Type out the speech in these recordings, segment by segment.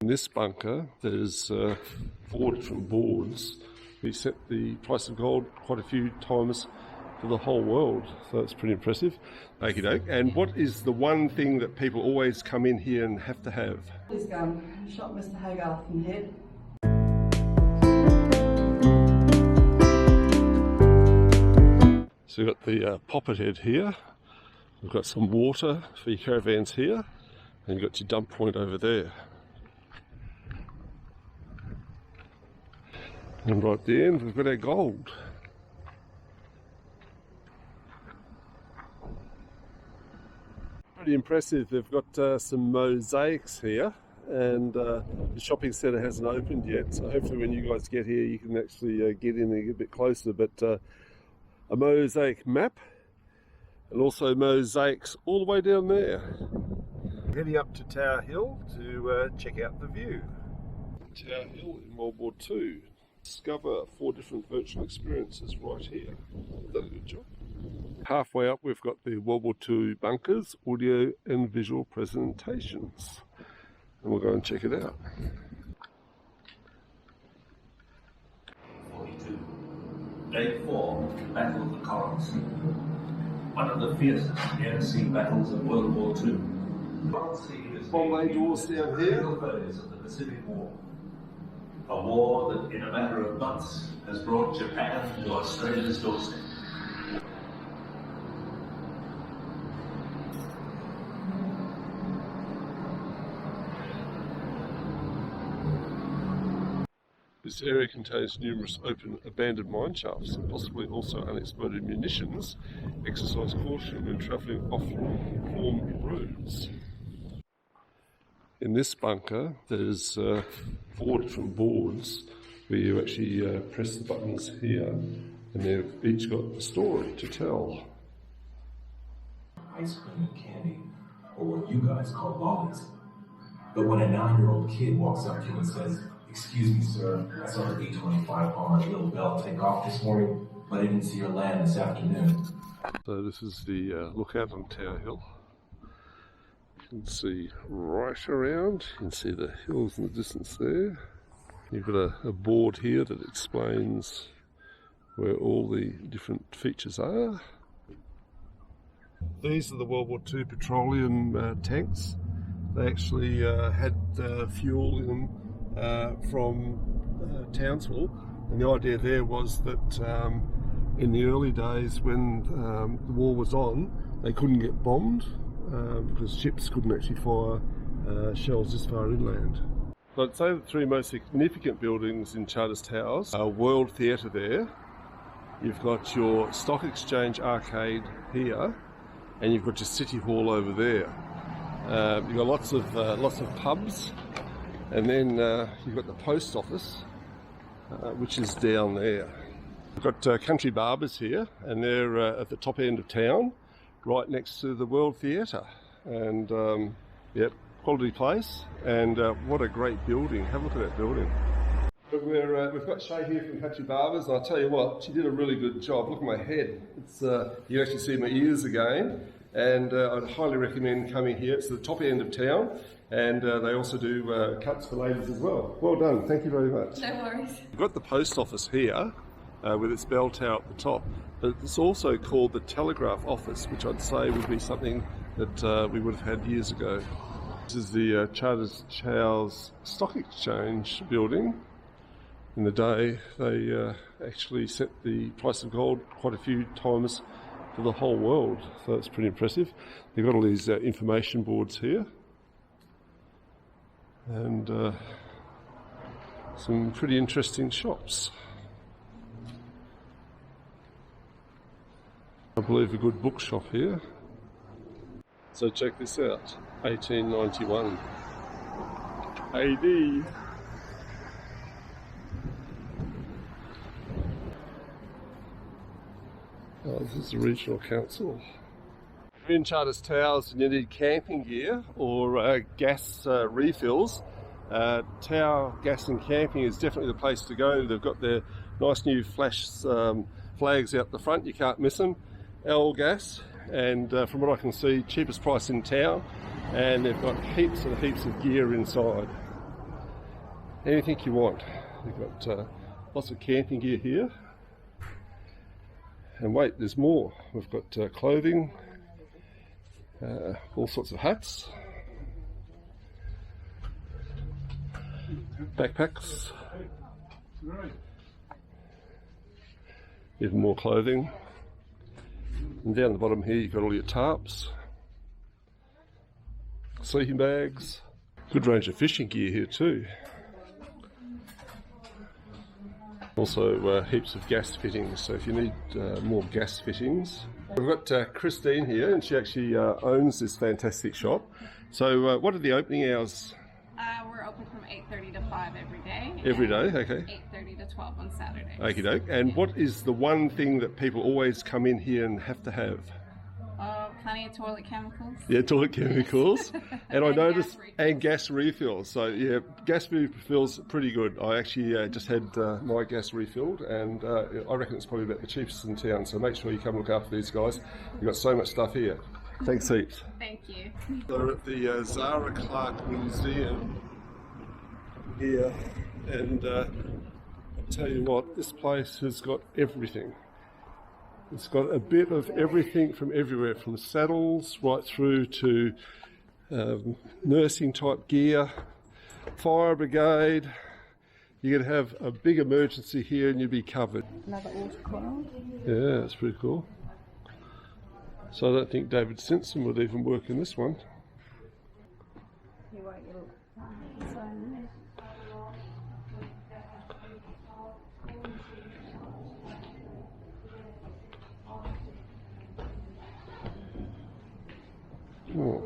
In this bunker, there's 4 different boards. We set the price of gold quite a few times for the whole world, so it's pretty impressive. Okie doke. And what is the one thing that people always come in here and have to have? Please go shot Mr. Hogarth in the head. So we've got the poppet head here. We've got some water for your caravans here, and you've got your dump point over there. And right at the end, we've got our gold. Pretty impressive. They've got some mosaics here, and the shopping centre hasn't opened yet. So hopefully when you guys get here, you can actually get in and get a bit closer. But a mosaic map, and also mosaics all the way down there. Heading up to Tower Hill to check out the view. Tower Hill in World War II. Discover 4 different virtual experiences right here. Done a good job. Halfway up, we've got the World War II bunkers, audio and visual presentations. And we'll go and check it out. 42. Day 4, Battle of the Corals. One of the fiercest air-sea battles of World War II. Bombay doors down here. Photos of the Pacific War. A war that in a matter of months has brought Japan to Australia's doorstep. This area contains numerous open abandoned mine shafts and possibly also unexploded munitions. Exercise caution when travelling off-formed roads. In this bunker, there's 4 different boards where you actually press the buttons here, and they've each got a story to tell. Ice cream and candy, or what you guys call lollies. But when a 9-year-old kid walks up to you and says, "Excuse me, sir, I saw the B-25 bomber Little Bell take off this morning, but I didn't see her land this afternoon." So this is the lookout on Tower Hill. You can see right around, you can see the hills in the distance there. You've got a board here that explains where all the different features are. These are the World War II petroleum tanks. They actually had fuel in them from Townsville, and the idea there was that in the early days when the war was on, they couldn't get bombed because ships couldn't actually fire shells this far inland. So I'd say the 3 most significant buildings in Charters Towers are World Theatre there, you've got your Stock Exchange Arcade here, and you've got your City Hall over there. You've got lots of pubs, and then you've got the Post Office, which is down there. We've got Country Barbers here, and they're at the top end of town, right next to the World Theatre. And yep, quality place, and what a great building. Have a look at that building. But we've got Shay here from Country Barbers, and I'll tell you what, she did a really good job. Look at my head. It's you can actually see my ears again, and I'd highly recommend coming here. It's the top end of town, and they also do cuts for ladies as well. Well done, thank you very much. No worries. We've got the post office here with its bell tower at the top, but it's also called the Telegraph Office, which I'd say would be something that we would have had years ago. This is the Charters Towers Stock Exchange building. In the day, they actually set the price of gold quite a few times for the whole world, so it's pretty impressive. They've got all these information boards here, and some pretty interesting shops. I believe a good bookshop here. So check this out, 1891 AD. Oh, this is the regional council. If you're in Charters Towers and you need camping gear or gas refills, Tower Gas and Camping is definitely the place to go. They've got their nice new flash flags out the front, you can't miss them. L Gas, and from what I can see, cheapest price in town, and they've got heaps and heaps of gear inside. Anything you want. They've got lots of camping gear here. And wait, there's more. We've got clothing, all sorts of hats, backpacks, even more clothing. And down the bottom here you've got all your tarps, sleeping bags, good range of fishing gear here too. Also heaps of gas fittings, so if you need more gas fittings. We've got Christine here, and she actually owns this fantastic shop. So what are the opening hours? We're open from 8:30 to 5 every day. Every day, okay. 8:30 to 12 on Saturdays. Okie doke. And what is the one thing that people always come in here and have to have? Plenty of toilet chemicals. Yeah, toilet chemicals. And I noticed, and gas refills. So yeah, gas refills are pretty good. I actually just had my gas refilled, and I reckon it's probably about the cheapest in town. So make sure you come look after these guys. You've got so much stuff here. Thanks heaps. Thank you. We're at the Zara Clark Museum here, and I'll tell you what, this place has got everything. It's got a bit of everything from everywhere, from saddles right through to nursing type gear, fire brigade. You could have a big emergency here and you'd be covered. Another watercolor. Yeah, that's pretty cool. So I don't think David Simpson would even work in this one. You won't look. Oh.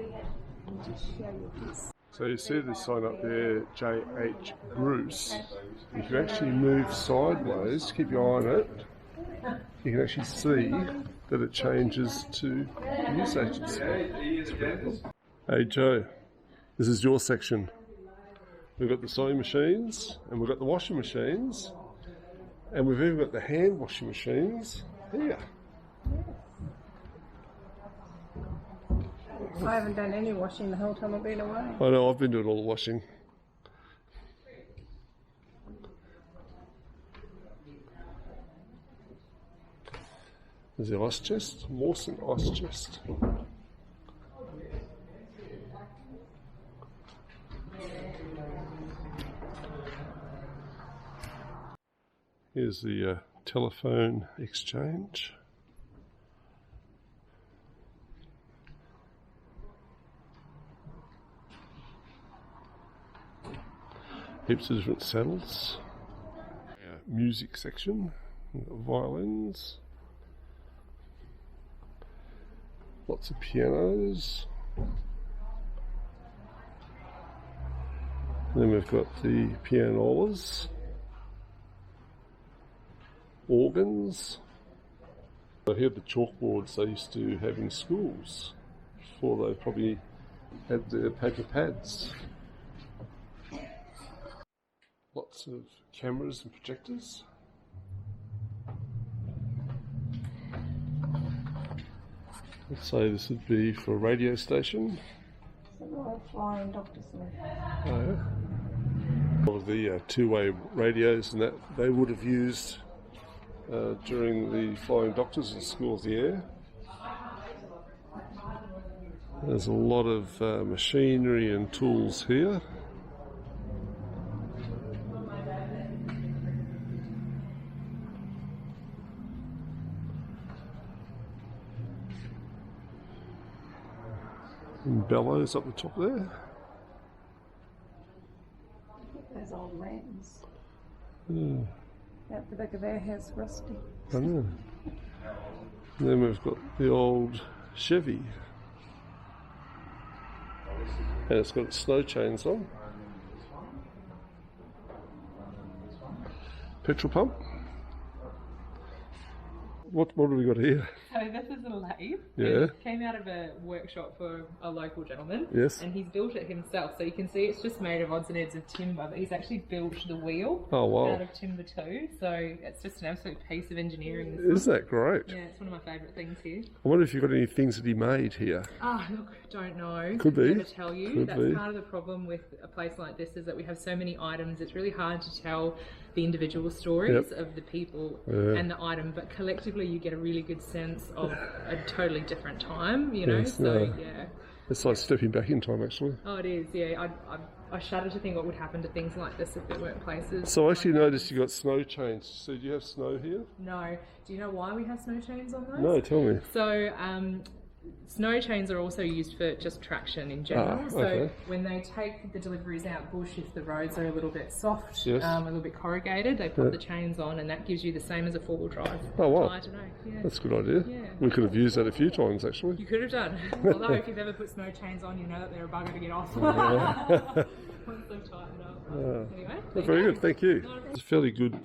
So you see the sign up there, J.H. Bruce. If you actually move sideways, keep your eye on it, you can actually see that it changes to news agency. Hey Joe, this is your section. We've got the sewing machines, and we've got the washing machines, and we've even got the hand washing machines here. I haven't done any washing the whole time I've been away. I know, I've been doing all the washing. There's the ice chest, Mawson ice chest. Here's the telephone exchange. Heaps of different saddles. Music section, violins. Lots of pianos. And then we've got the pianolas. Organs. I hear the chalkboards they used to have in schools before they probably had their paper pads. Lots of cameras and projectors. Let's say this would be for a radio station. Flying doctors. Oh, yeah. All of the two-way radios and that they would have used during the Flying Doctors in School of the Air. There's a lot of machinery and tools here. And bellows up the top there. Those old rams. Yeah. Out the back of our house, rusty. I know. And then we've got the old Chevy. And it's got snow chains on. Petrol pump. What have we got here? So this is a lathe. Yeah. It came out of a workshop for a local gentleman. Yes. And he's built it himself. So you can see it's just made of odds and ends of timber, but he's actually built the wheel out of timber too. So it's just an absolute piece of engineering. Isn't that great? Yeah, it's one of my favourite things here. I wonder if you've got any things that he made here. Ah, look, don't know. Could be. Never tell you. Could That's be. part of the problem with a place like this is that we have so many items. It's really hard to tell the individual stories of the people and the item, but collectively you get a really good sense of a totally different time, you know. Yes, so no. yeah. It's like stepping back in time, actually. Oh, it is. Yeah, I shudder to think what would happen to things like this if there weren't places. So I actually noticed you got snow chains. So do you have snow here? No. Do you know why we have snow chains on those? No, tell me. So, snow chains are also used for just traction in general. So when they take the deliveries out bush, if the roads are a little bit soft, a little bit corrugated, they put the chains on, and that gives you the same as a four-wheel drive. Oh wow, I don't know. Yeah. that's a good idea. Yeah. We could have used that a few times actually. You could have done. Although if you've ever put snow chains on, you know that they're a bugger to get off. Once they've tightened up. Anyway, Very good, thank you. It's a fairly good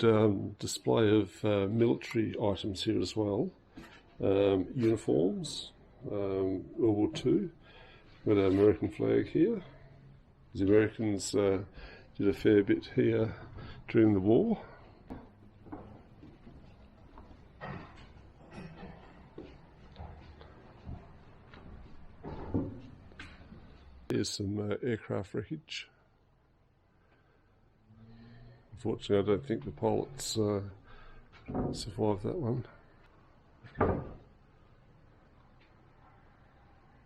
display of military items here as well. Uniforms. World War II. We've got our American flag here. The Americans did a fair bit here during the war. Here's some aircraft wreckage. Unfortunately, I don't think the pilots survived that one.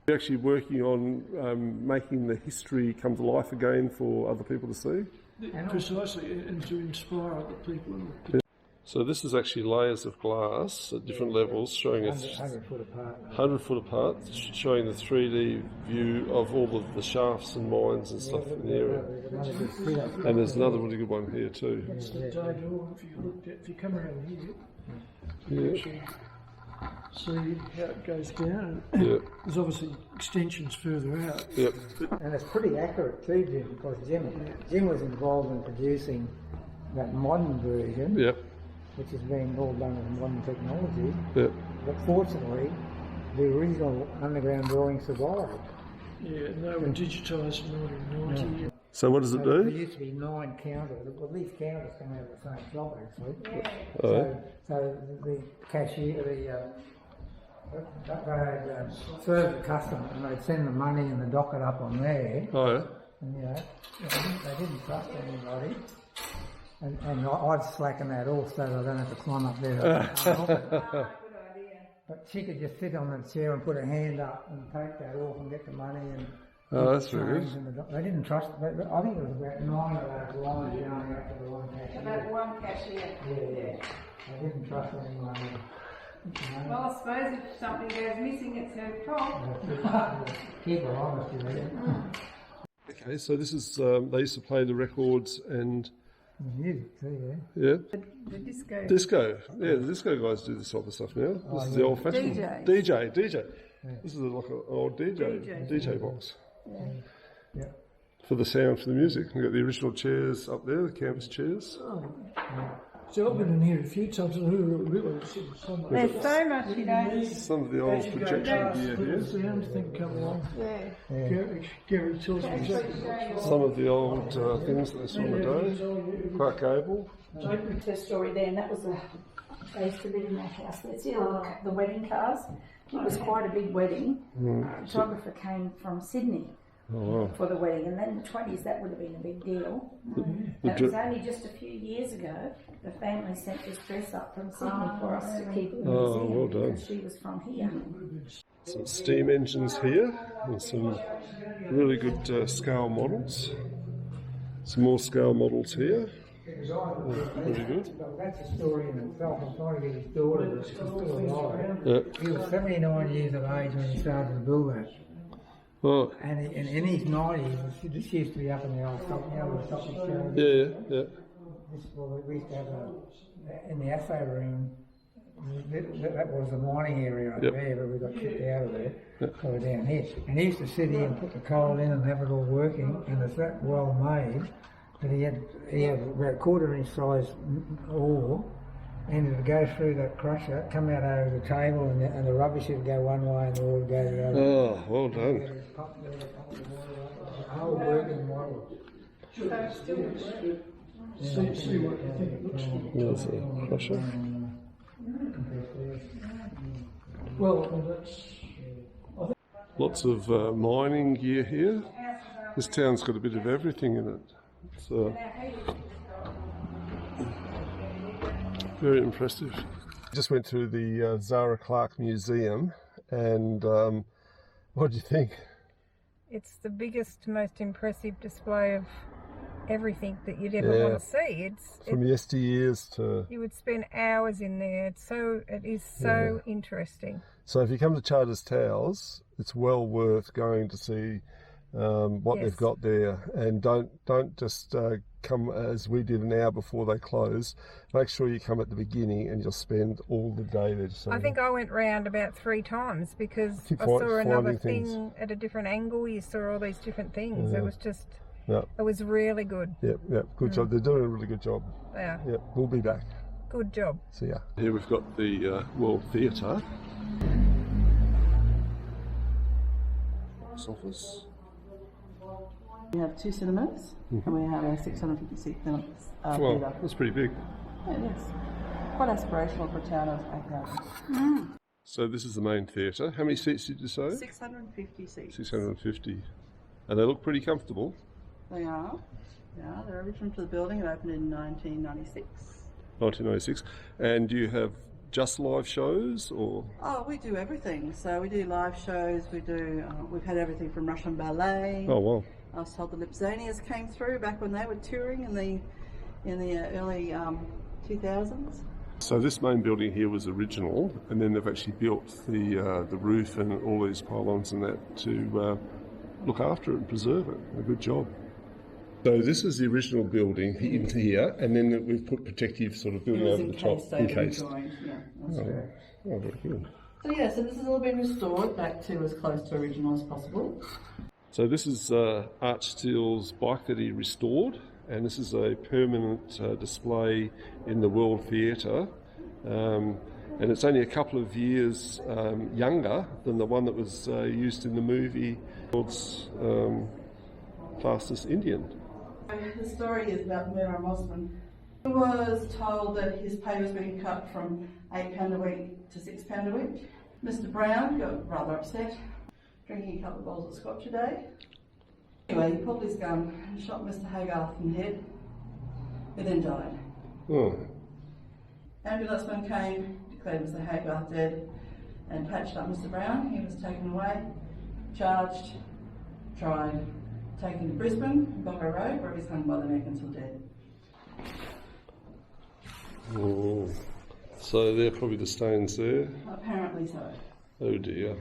You're actually working on making the history come to life again for other people to see? Precisely, and to inspire other people. So this is actually layers of glass at different levels showing 100 foot apart. 100 foot apart, showing the 3D view of all of the shafts and mines and stuff in the area. And there's another really good one here too. That's the door. If you come around here, Yeah. see how it goes down. Yeah. There's obviously extensions further out. Yep. And it's pretty accurate too, Jim, because Jim was involved in producing that modern version, Yep. which is being all done with modern technology. Yep. But fortunately, the original underground drawing survived. Yeah, and they were digitised in 1990. So what does it There do? used to be 9 counters. Well, these counters come out of the same shop actually. Oh. So the cashier, they'd serve the customer and they'd send the money and the docket up on there. Oh yeah. And they didn't trust anybody. And I'd slacken that off so I don't have to climb up there. But she could just sit on the chair and put her hand up and take that off and get the money and. Oh, that's very good. They didn't trust. I think it was about 9 of those lines going up to the one cashier. About one cashier. Yeah. They didn't trust anyone. Well, I suppose if something goes missing, it's her fault. Keep her honest with it. Okay, so this is they used to play the records and Music too, yeah. The disco. Disco. Yeah, the disco guys do this sort of stuff now. This is the old fashioned DJ. This is like an old DJ box. Yeah. For the sound, for the music. We've got the original chairs up there, the campus chairs. So I've been in here a few times and who really There's so much, you know. Some of the old projection gear here. the sound thing come along. Gary tells me exactly. Some of the old things that they saw in the day. Clark Gable. I put her story there, and that was they used to live in that house. That's the wedding cars. It was quite a big wedding. The photographer came from Sydney for the wedding, and then in the 20s that would have been a big deal. It was only just a few years ago the family sent this dress up from Sydney for us to keep in the museum well done. because she was from here. Some steam engines here and some really good scale models. Some more scale models here. Really good. That's a story in itself. I'm trying to get his daughter to still alive. Yeah. He was 79 years of age when he started to build that. Oh. And in his 90s, this used to be up in the old stock, the stock exchange. Yeah. We used to have in the assay room, that was the mining area up there, but we got kicked out of there. So we're down here. And he used to sit here and put the coal in and have it all working, and it's that well made that he had about a quarter inch size ore, and it would go through the crusher, come out over the table, and the rubbish would go one way and the water would go the other. Oh, well done. The whole working model. See what you think it looks like. There's a crusher. Well, that's... Lots of mining gear here. This town's got a bit of everything in it. It's very impressive. Just went to the Zara Clark Museum, and what do you think? It's the biggest, most impressive display of everything that you'd ever want to see. From yesteryears to... You would spend hours in there. It is so interesting. So if you come to Charters Towers, it's well worth going to see what they've got there, and don't just come as we did an hour before they close. Make sure you come at the beginning, and you'll spend all the day there. I think I went round about 3 times because I saw another thing at a different angle. You saw all these different things. It was just, it was really good. Yep, good job. They're doing a really good job. Yeah. Yep, we'll be back. Good job. See ya. Here we've got the World Theatre. Office. We have 2 cinemas, and we have a 650 seat theatre. Well, that's pretty big. Yeah, it is. Quite aspirational for a town of 8,000. So this is the main theatre. How many seats did you say? 650 seats. 650. And they look pretty comfortable. They are. Yeah, they're original to the building. It opened in 1996. 1996. And do you have just live shows, or? Oh, we do everything. So we do live shows. We do. We've had everything from Russian ballet. Oh wow! I was told the Lipzanias came through back when they were touring in the early 2000s. So this main building here was original, and then they've actually built the roof and all these pylons and that to look after it and preserve it. A good job. So this is the original building in here, and then we've put protective sort of building over the top, encased. Yeah, that's true. Oh, very good. So yeah, so this has all been restored back to as close to original as possible. So this is Art Steele's bike that he restored, and this is a permanent display in the World Theatre, and it's only a couple of years younger than the one that was used in the movie World's Fastest Indian. The story is about Mira Mosman, who was told that his pay was being cut from £8 a week to £6 a week. Mr. Brown got rather upset, drinking a couple of bowls of scotch a day. Anyway, he pulled his gun and shot Mr. Haygarth in the head, who then died. Oh. Ambulanceman came, declared Mr. Haygarth dead, and patched up Mr. Brown. He was taken away, charged, tried, taken to Brisbane, Boggo Road, where he was hung by the neck until dead. Oh. So they're probably the stains there? Apparently so. Oh dear.